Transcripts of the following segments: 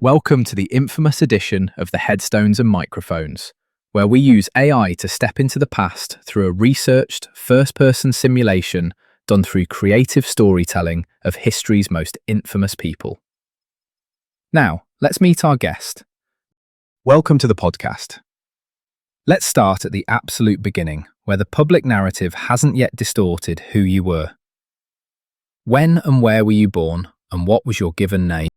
Welcome to the infamous edition of the Headstones and Microphones, where we use AI to step into the past through a researched, first-person simulation done through creative storytelling of history's most infamous people. Now, let's meet our guest. Welcome to the podcast. Let's start at the absolute beginning, where the public narrative hasn't yet distorted who you were. When and where were you born, and what was your given name?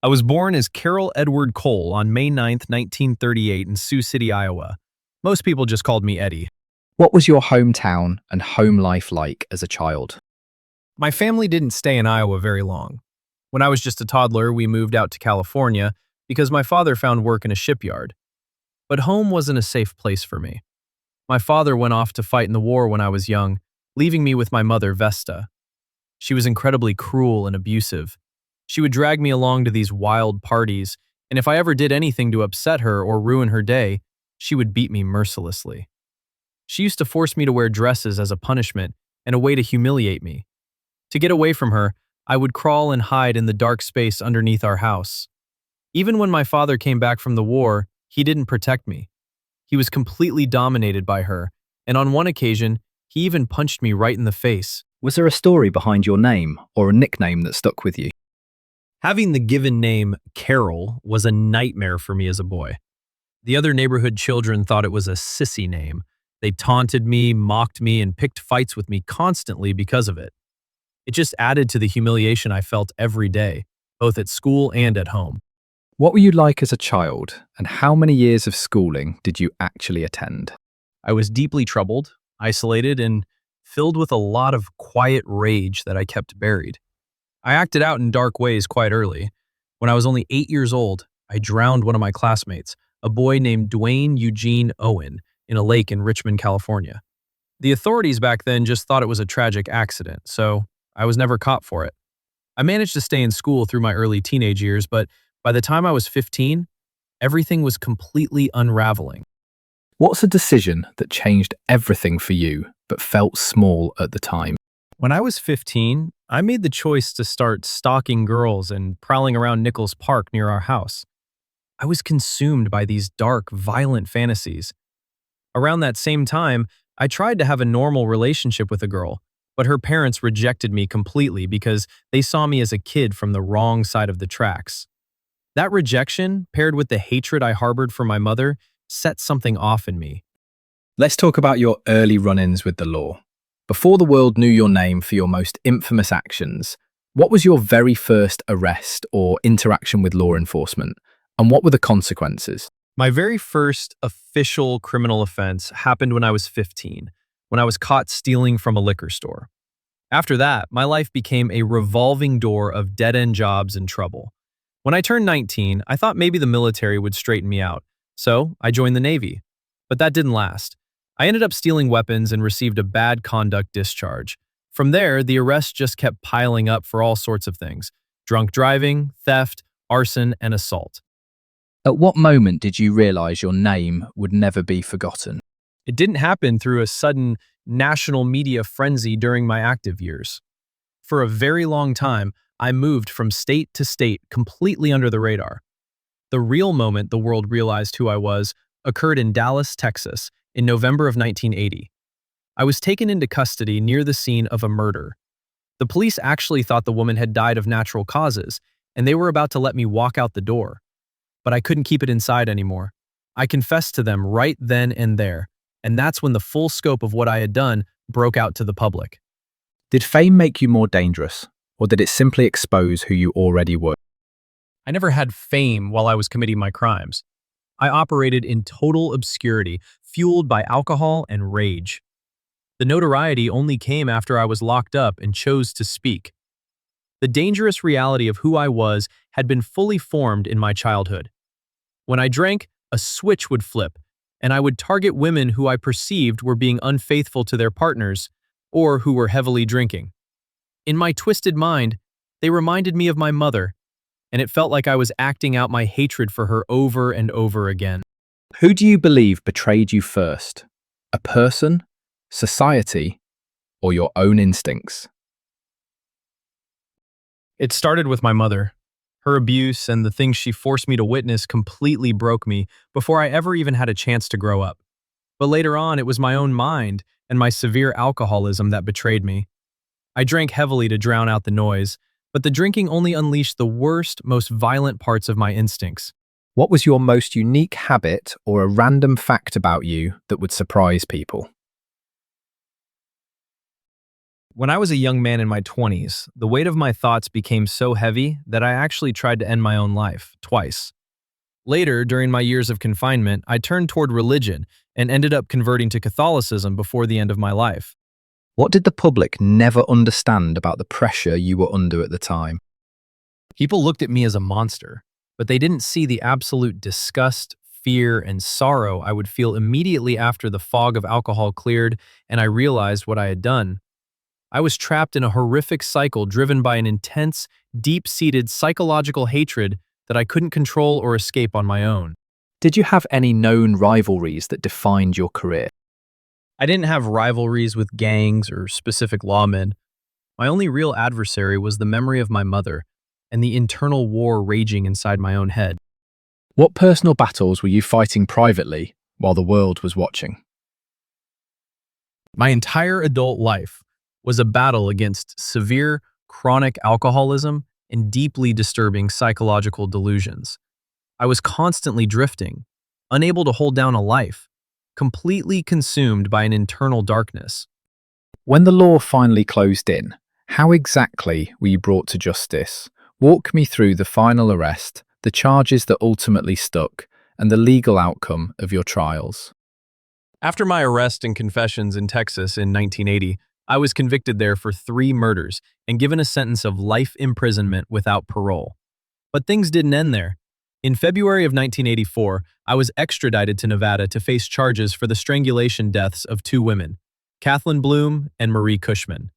I was born as Carroll Edward Cole on May 9th, 1938 in Sioux City, Iowa. Most people just called me Eddie. What was your hometown and home life like as a child? My family didn't stay in Iowa very long. When I was just a toddler, we moved out to California because my father found work in a shipyard. But home wasn't a safe place for me. My father went off to fight in the war when I was young, leaving me with my mother, Vesta. She was incredibly cruel and abusive. She would drag me along to these wild parties, and if I ever did anything to upset her or ruin her day, she would beat me mercilessly. She used to force me to wear dresses as a punishment and a way to humiliate me. To get away from her, I would crawl and hide in the dark space underneath our house. Even when my father came back from the war, he didn't protect me. He was completely dominated by her, and on one occasion, he even punched me right in the face. Was there a story behind your name or a nickname that stuck with you? Having the given name Carroll was a nightmare for me as a boy. The other neighborhood children thought it was a sissy name. They taunted me, mocked me, and picked fights with me constantly because of it. It just added to the humiliation I felt every day, both at school and at home. What were you like as a child, and how many years of schooling did you actually attend? I was deeply troubled, isolated, and filled with a lot of quiet rage that I kept buried. I acted out in dark ways quite early. When I was only 8 years old, I drowned one of my classmates, a boy named Dwayne Eugene Owen, in a lake in Richmond, California. The authorities back then just thought it was a tragic accident, so I was never caught for it. I managed to stay in school through my early teenage years, but by the time I was 15, everything was completely unraveling. What's a decision that changed everything for you, but felt small at the time? When I was 15, I made the choice to start stalking girls and prowling around Nichols Park near our house. I was consumed by these dark, violent fantasies. Around that same time, I tried to have a normal relationship with a girl, but her parents rejected me completely because they saw me as a kid from the wrong side of the tracks. That rejection, paired with the hatred I harbored for my mother, set something off in me. Let's talk about your early run-ins with the law. Before the world knew your name for your most infamous actions, what was your very first arrest or interaction with law enforcement, and what were the consequences? My very first official criminal offense happened when I was 15, when I was caught stealing from a liquor store. After that, my life became a revolving door of dead-end jobs and trouble. When I turned 19, I thought maybe the military would straighten me out, so I joined the Navy. But that didn't last. I ended up stealing weapons and received a bad conduct discharge. From there, the arrests just kept piling up for all sorts of things: drunk driving, theft, arson, and assault. At what moment did you realize your name would never be forgotten? It didn't happen through a sudden national media frenzy during my active years. For a very long time, I moved from state to state completely under the radar. The real moment the world realized who I was occurred in Dallas, Texas, in November of 1980. I was taken into custody near the scene of a murder. The police actually thought the woman had died of natural causes, and they were about to let me walk out the door. But I couldn't keep it inside anymore. I confessed to them right then and there, and that's when the full scope of what I had done broke out to the public. Did fame make you more dangerous, or did it simply expose who you already were? I never had fame while I was committing my crimes. I operated in total obscurity, fueled by alcohol and rage. The notoriety only came after I was locked up and chose to speak. The dangerous reality of who I was had been fully formed in my childhood. When I drank, a switch would flip, and I would target women who I perceived were being unfaithful to their partners or who were heavily drinking. In my twisted mind, they reminded me of my mother, and it felt like I was acting out my hatred for her over and over again. Who do you believe betrayed you first? A person, society, or your own instincts? It started with my mother. Her abuse and the things she forced me to witness completely broke me before I ever even had a chance to grow up. But later on, it was my own mind and my severe alcoholism that betrayed me. I drank heavily to drown out the noise, but the drinking only unleashed the worst, most violent parts of my instincts. What was your most unique habit or a random fact about you that would surprise people? When I was a young man in my 20s, the weight of my thoughts became so heavy that I actually tried to end my own life, twice. Later, during my years of confinement, I turned toward religion and ended up converting to Catholicism before the end of my life. What did the public never understand about the pressure you were under at the time? People looked at me as a monster, but they didn't see the absolute disgust, fear, and sorrow I would feel immediately after the fog of alcohol cleared and I realized what I had done. I was trapped in a horrific cycle driven by an intense, deep-seated psychological hatred that I couldn't control or escape on my own. Did you have any known rivalries that defined your career? I didn't have rivalries with gangs or specific lawmen. My only real adversary was the memory of my mother and the internal war raging inside my own head. What personal battles were you fighting privately while the world was watching? My entire adult life was a battle against severe, chronic alcoholism and deeply disturbing psychological delusions. I was constantly drifting, unable to hold down a life, completely consumed by an internal darkness. When the law finally closed in, how exactly were you brought to justice? Walk me through the final arrest, the charges that ultimately stuck, and the legal outcome of your trials. After my arrest and confessions in Texas in 1980, I was convicted there for 3 murders and given a sentence of life imprisonment without parole. But things didn't end there. In February of 1984, I was extradited to Nevada to face charges for the strangulation deaths of 2 women, Kathleen Bloom and Marie Cushman.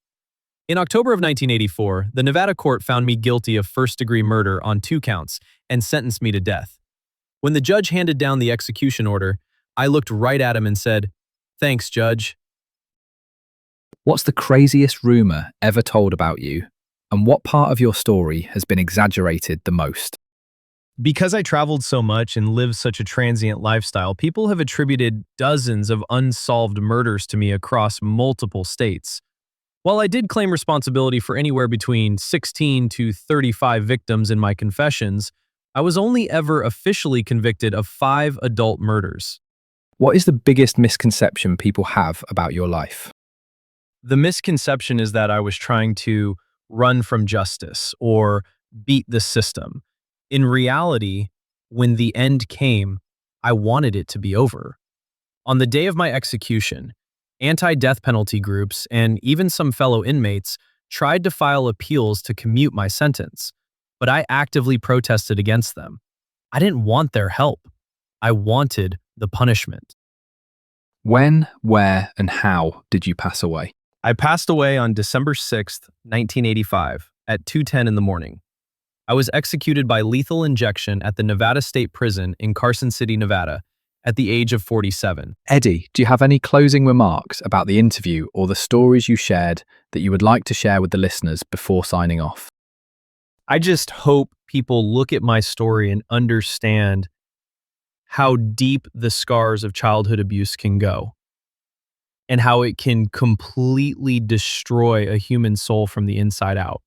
In October of 1984, the Nevada court found me guilty of first-degree murder on 2 counts and sentenced me to death. When the judge handed down the execution order, I looked right at him and said, "Thanks, Judge." What's the craziest rumor ever told about you, and what part of your story has been exaggerated the most? Because I traveled so much and lived such a transient lifestyle, people have attributed dozens of unsolved murders to me across multiple states. While I did claim responsibility for anywhere between 16 to 35 victims in my confessions, I was only ever officially convicted of 5 adult murders. What is the biggest misconception people have about your life? The misconception is that I was trying to run from justice or beat the system. In reality, when the end came, I wanted it to be over. On the day of my execution, anti-death penalty groups and even some fellow inmates tried to file appeals to commute my sentence, but I actively protested against them. I didn't want their help. I wanted the punishment. When, where, and how did you pass away? I passed away on December 6th, 1985, at 2:10 in the morning. I was executed by lethal injection at the Nevada State Prison in Carson City, Nevada, at the age of 47. Eddie, do you have any closing remarks about the interview or the stories you shared that you would like to share with the listeners before signing off? I just hope people look at my story and understand how deep the scars of childhood abuse can go and how it can completely destroy a human soul from the inside out.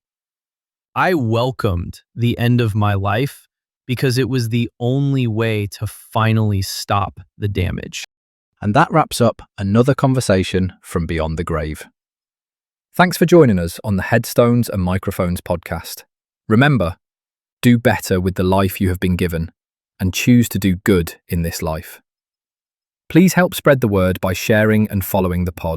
I welcomed the end of my life because it was the only way to finally stop the damage. And that wraps up another conversation from Beyond the Grave. Thanks for joining us on the Headstones and Microphones podcast. Remember, do better with the life you have been given and choose to do good in this life. Please help spread the word by sharing and following the pod.